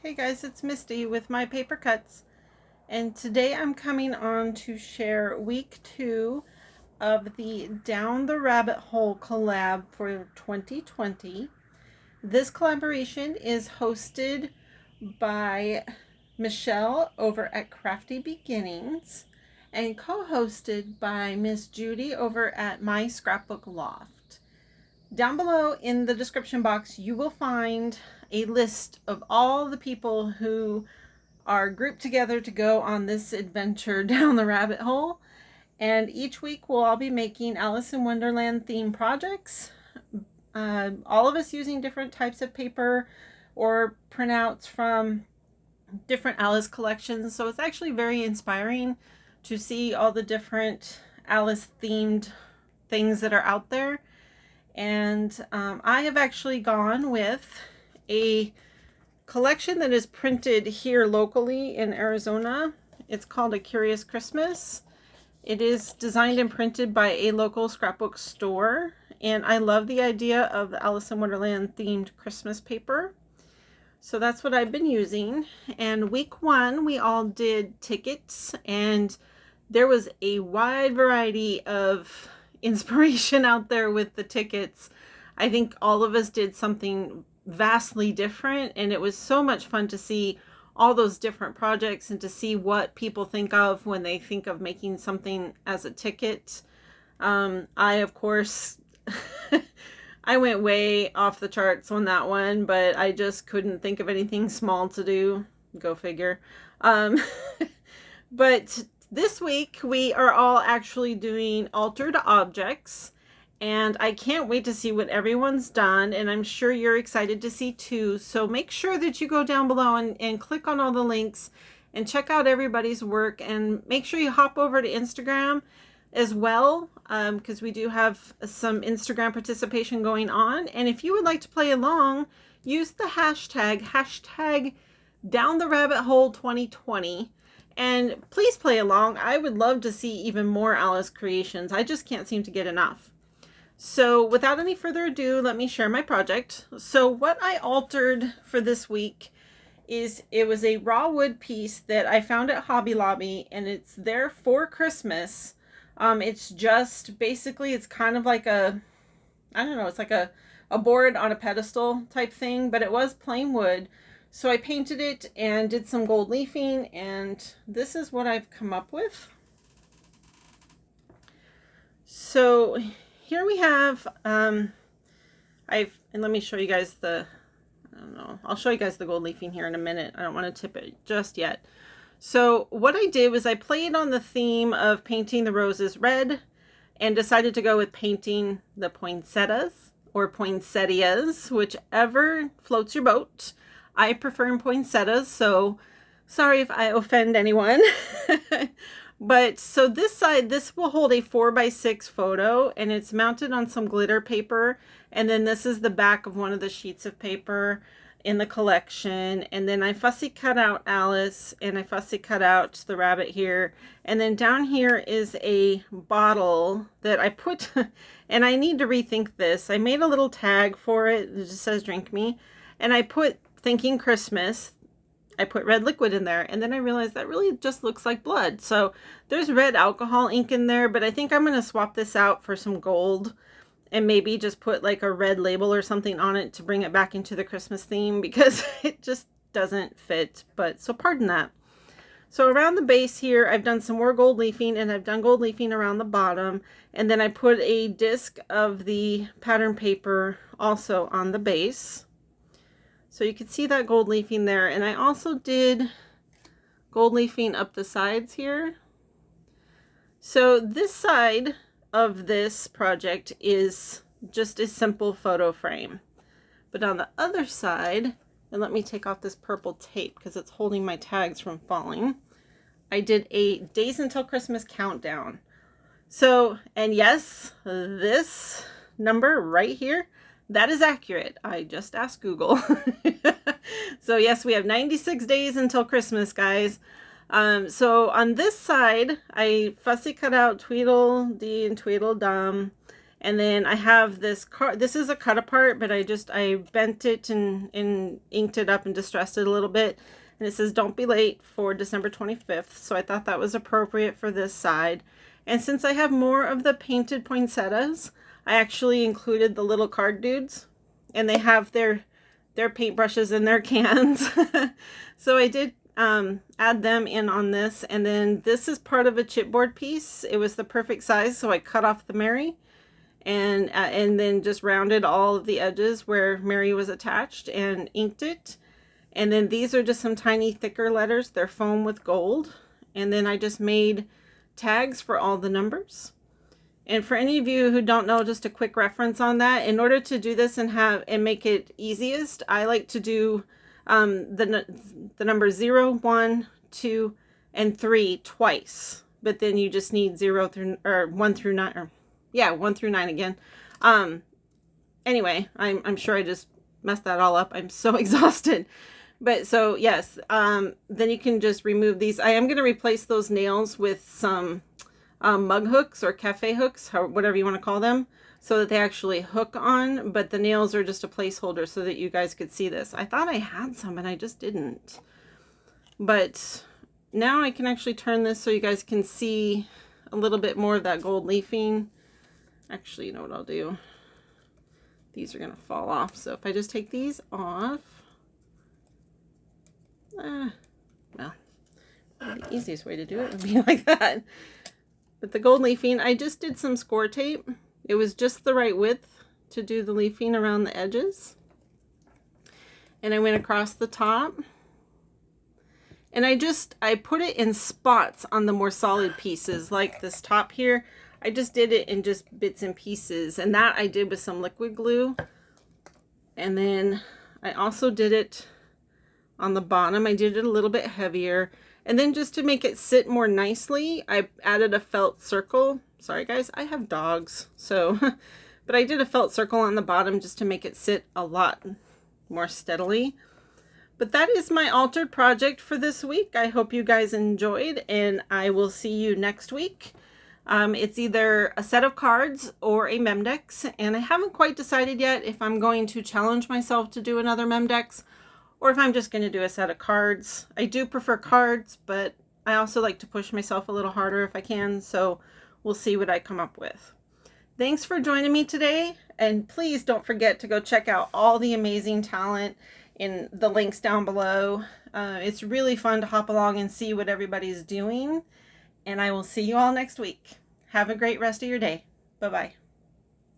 Hey guys, it's Misty with my paper cuts, and today I'm coming on to share week 2 of the Down the Rabbit Hole collab for 2020. This collaboration is hosted by Michelle over at Crafty Beginnings and co-hosted by Miss Judy over at My Scrapbook Loft. Down below in the description box, you will find a list of all the people who are grouped together to go on this adventure down the rabbit hole. And each week we'll all be making Alice in Wonderland theme projects. All of us using different types of paper or printouts from different Alice collections. So it's actually very inspiring to see all the different Alice themed things that are out there. And I have actually gone with a collection that is printed here locally in Arizona. It's called A Curious Christmas. It is designed and printed by a local scrapbook store, and I love the idea of the Alice in Wonderland themed Christmas paper. So that's what I've been using. And week 1 we all did tickets, and there was a wide variety of inspiration out there with the tickets. I think all of us did something vastly different, and it was so much fun to see all those different projects and to see what people think of when they think of making something as a ticket. I of course I went way off the charts on that one, but I just couldn't think of anything small to do. Go figure. But this week we are all actually doing altered objects, and I can't wait to see what everyone's done, and I'm sure you're excited to see too. So make sure that you go down below and click on all the links and check out everybody's work, and make sure you hop over to Instagram as well, because we do have some Instagram participation going on. And if you would like to play along, use the hashtag Down the Rabbit Hole 2020. And please play along. I would love to see even more Alice creations. I just can't seem to get enough. So without any further ado, let me share my project. So what I altered for this week is it was a raw wood piece that I found at Hobby Lobby, and it's there for Christmas. It's just basically, it's kind of like a, I don't know, it's like a board on a pedestal type thing, but it was plain wood. So I painted it and did some gold leafing, and this is what I've come up with. So here we have, and let me show you guys I'll show you guys the gold leafing here in a minute. I don't want to tip it just yet. So what I did was I played on the theme of painting the roses red and decided to go with painting the poinsettias or poinsettias, whichever floats your boat. I prefer poinsettias, so sorry if I offend anyone. But so this side, this will hold a 4x6 photo, and it's mounted on some glitter paper. And then this is the back of one of the sheets of paper in the collection. And then I fussy cut out Alice, and I fussy cut out the rabbit here. And then down here is a bottle that I put, and I need to rethink this. I made a little tag for it. It just says drink me. And I put thinking Christmas. I put red liquid in there, and then I realized that really just looks like blood. So there's red alcohol ink in there, but I think I'm going to swap this out for some gold and maybe just put like a red label or something on it to bring it back into the Christmas theme, because it just doesn't fit. But so pardon that. So around the base here, I've done some more gold leafing, and I've done gold leafing around the bottom. And then I put a disc of the pattern paper also on the base. So you can see that gold leafing there. And I also did gold leafing up the sides here. So this side of this project is just a simple photo frame. But on the other side, and let me take off this purple tape because it's holding my tags from falling, I did a Days Until Christmas countdown. So, and yes, this number right here, that is accurate. I just asked Google. So yes, we have 96 days until Christmas, guys. So on this side, I fussy cut out Tweedledee and Tweedledum. And then I have this card. This is a cut apart, but I bent it and inked it up and distressed it a little bit. And it says, "Don't be late for December 25th." So I thought that was appropriate for this side. And since I have more of the painted poinsettias, I actually included the little card dudes. And they have their paintbrushes in their cans. So I did add them in on this. And then this is part of a chipboard piece. It was the perfect size, so I cut off the Mary. And then just rounded all of the edges where Mary was attached and inked it. And then these are just some tiny thicker letters. They're foam with gold. And then I just made tags for all the numbers. And for any of you who don't know, just a quick reference on that, in order to do this and make it easiest, I like to do the numbers 0, 1, 2, and 3 twice. But then you just need 1 through 9, or yeah, 1 through 9 again. Anyway, I'm sure I just messed that all up. I'm so exhausted. But so yes, then you can just remove these. I am going to replace those nails with some mug hooks or cafe hooks, or whatever you want to call them, so that they actually hook on. But the nails are just a placeholder so that you guys could see this. I thought I had some and I just didn't. But now I can actually turn this so you guys can see a little bit more of that gold leafing. Actually, you know what I'll do? These are going to fall off. So if I just take these off, well, the easiest way to do it would be like that. But the gold leafing, I just did some score tape. It was just the right width to do the leafing around the edges. And I went across the top. And I put it in spots on the more solid pieces, like this top here. I just did it in just bits and pieces. And that I did with some liquid glue. And then I also did it on the bottom. I did it a little bit heavier. And then just to make it sit more nicely, I added a felt circle. Sorry guys, I have dogs. So, but I did a felt circle on the bottom just to make it sit a lot more steadily. But that is my altered project for this week. I hope you guys enjoyed, and I will see you next week. It's either a set of cards or a Memdex, and I haven't quite decided yet if I'm going to challenge myself to do another Memdex or if I'm just going to do a set of cards. I do prefer cards, but I also like to push myself a little harder if I can, so we'll see what I come up with. Thanks for joining me today, and please don't forget to go check out all the amazing talent in the links down below. It's really fun to hop along and see what everybody's doing, and I will see you all next week. Have a great rest of your day. Bye-bye.